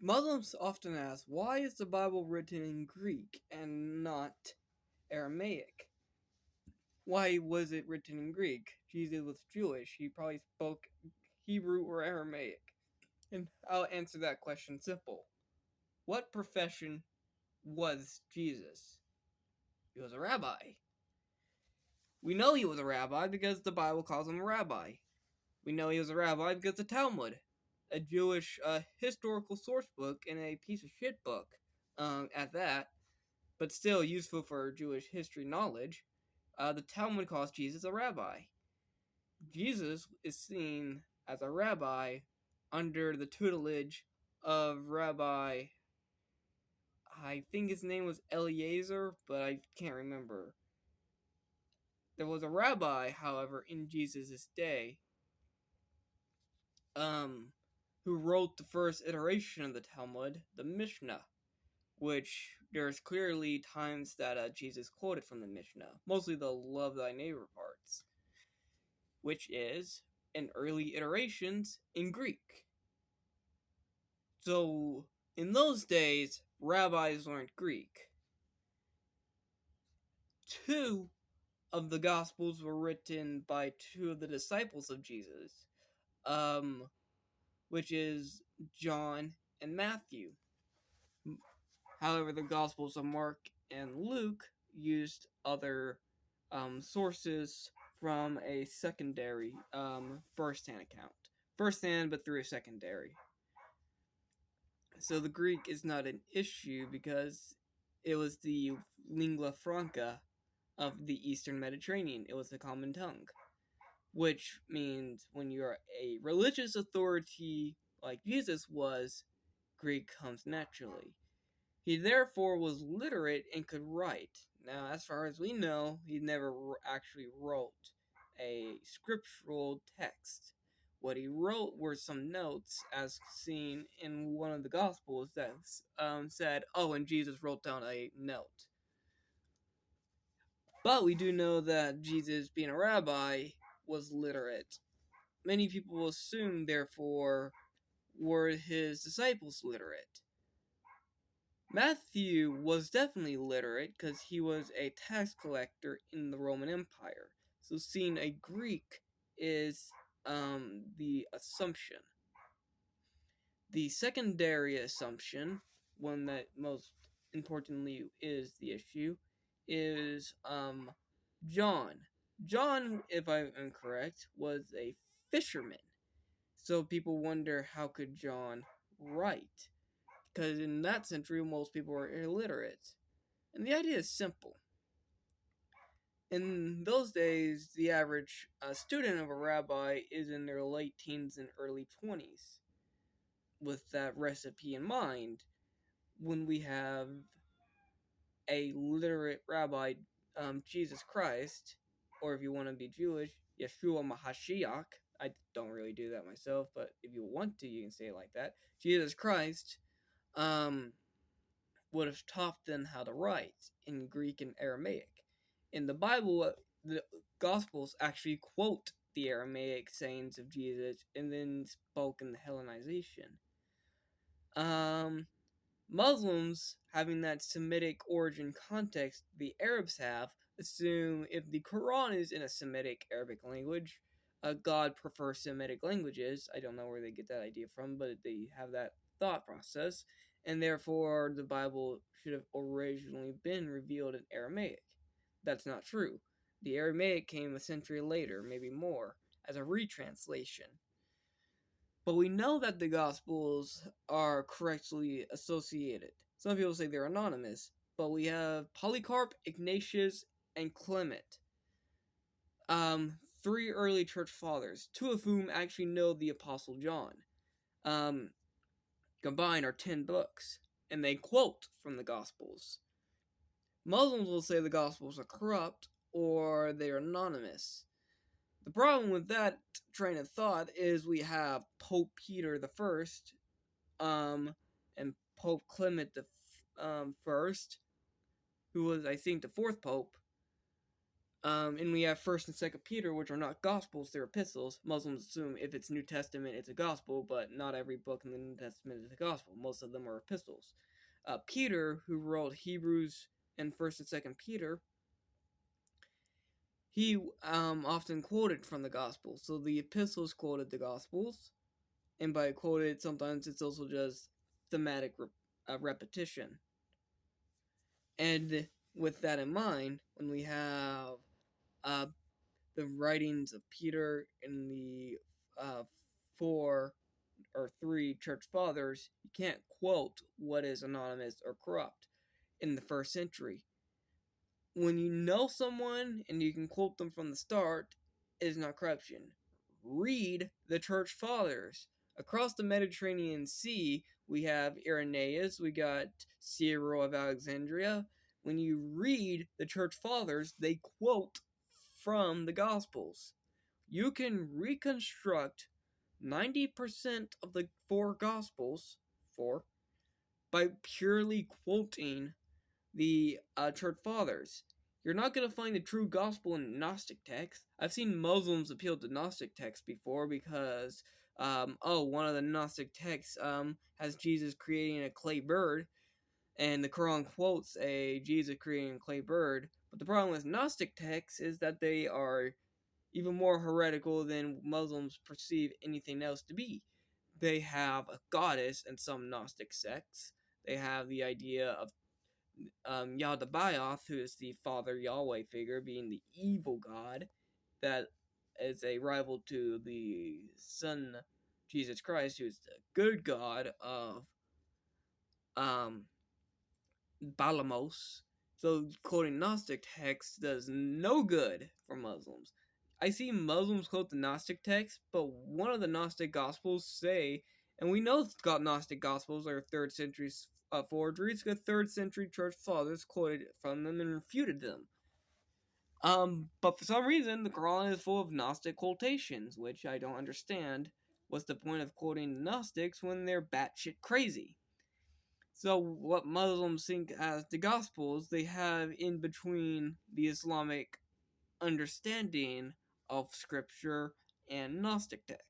Muslims often ask, why is the Bible written in Greek and not Aramaic? Why was it written in Greek? Jesus was Jewish. He probably spoke Hebrew or Aramaic. And I'll answer that question simple. What profession was Jesus? He was a rabbi. We know he was a rabbi because the Bible calls him a rabbi. We know he was a rabbi because the Talmud, a Jewish historical source book and a piece of shit book at that, but still useful for Jewish history knowledge, the Talmud calls Jesus a rabbi. Jesus is seen as a rabbi under the tutelage of Rabbi, I think his name was Eliezer, but I can't remember. There was a rabbi, however, in Jesus' day, who wrote the first iteration of the Talmud, the Mishnah, which there's clearly times that Jesus quoted from the Mishnah, mostly the love thy neighbor parts, which is, in early iterations, in Greek. So, in those days, rabbis learned Greek. Two of the Gospels were written by two of the disciples of Jesus, which is John and Matthew. However, the Gospels of Mark and Luke used other sources from a secondary first-hand account. First-hand, but through a secondary. So the Greek is not an issue because it was the lingua franca of the Eastern Mediterranean. It was the common tongue. Which means when you're a religious authority like Jesus was, Greek comes naturally. He therefore was literate and could write. Now, as far as we know, he never actually wrote a scriptural text. What he wrote were some notes, as seen in one of the Gospels, that said, oh, and Jesus wrote down a note. But we do know that Jesus, being a rabbi, was literate. Many people will assume, therefore, were his disciples literate. Matthew was definitely literate because he was a tax collector in the Roman Empire. So seeing a Greek is the assumption. The secondary assumption, one that most importantly is the issue, is John. John, if I am correct, was a fisherman. So people wonder, how could John write? Because in that century, most people were illiterate. And the idea is simple. In those days, the average student of a rabbi is in their late teens and early 20s. With that recipe in mind, when we have a literate rabbi, Jesus Christ, or if you want to be Jewish, Yeshua Mahashiach, I don't really do that myself, but if you want to, you can say it like that. Jesus Christ, would have taught them how to write in Greek and Aramaic. In the Bible, the Gospels actually quote the Aramaic sayings of Jesus and then spoke in the Hellenization. Muslims, having that Semitic origin context the Arabs have, assume if the Quran is in a Semitic Arabic language, God prefers Semitic languages. I don't know where they get that idea from, but they have that thought process, and therefore the Bible should have originally been revealed in Aramaic. That's not true. The Aramaic came a century later, maybe more, as a retranslation. But we know that the Gospels are correctly associated. Some people say they're anonymous, but we have Polycarp, Ignatius, and Clement. Three early church fathers, two of whom actually know the Apostle John. Combined are 10 books, and they quote from the Gospels. Muslims will say the Gospels are corrupt or they're anonymous. The problem with that train of thought is we have Pope Peter I, and Pope Clement the first, who was, I think, the fourth pope, And we have First and Second Peter, which are not gospels; they're epistles. Muslims assume if it's New Testament, it's a gospel, but not every book in the New Testament is a gospel. Most of them are epistles. Peter, who wrote Hebrews and First and Second Peter, he often quoted from the Gospels. So the epistles quoted the Gospels, and by quoted, sometimes it's also just thematic repetition. And with that in mind, when we have uh, the writings of Peter and the uh, four or three church fathers, you can't quote what is anonymous or corrupt in the first century. When you know someone and you can quote them from the start, it is not corruption. Read the church fathers. Across the Mediterranean Sea, we have Irenaeus, we got Cyril of Alexandria. When you read the church fathers, they quote from the Gospels. You can reconstruct 90% of the four Gospels, by purely quoting the church fathers. You're not going to find the true gospel in Gnostic texts. I've seen Muslims appeal to Gnostic texts before because, one of the Gnostic texts has Jesus creating a clay bird, and the Quran quotes a Jesus creating a clay bird. But the problem with Gnostic texts is that they are even more heretical than Muslims perceive anything else to be. They have a goddess in some Gnostic sects. They have the idea of Yaldabaoth, who is the Father Yahweh figure, being the evil god that is a rival to the Son Jesus Christ, who is the good god of um, Balamos. So quoting Gnostic texts does no good for Muslims. I see Muslims quote the Gnostic text, but one of the Gnostic Gospels say, and we know Gnostic Gospels are 3rd century forgeries, because 3rd century church fathers quoted from them and refuted them. But for some reason, the Quran is full of Gnostic quotations, which I don't understand. What's the point of quoting the Gnostics when they're batshit crazy? So what Muslims think as the Gospels, they have in between the Islamic understanding of Scripture and Gnostic texts.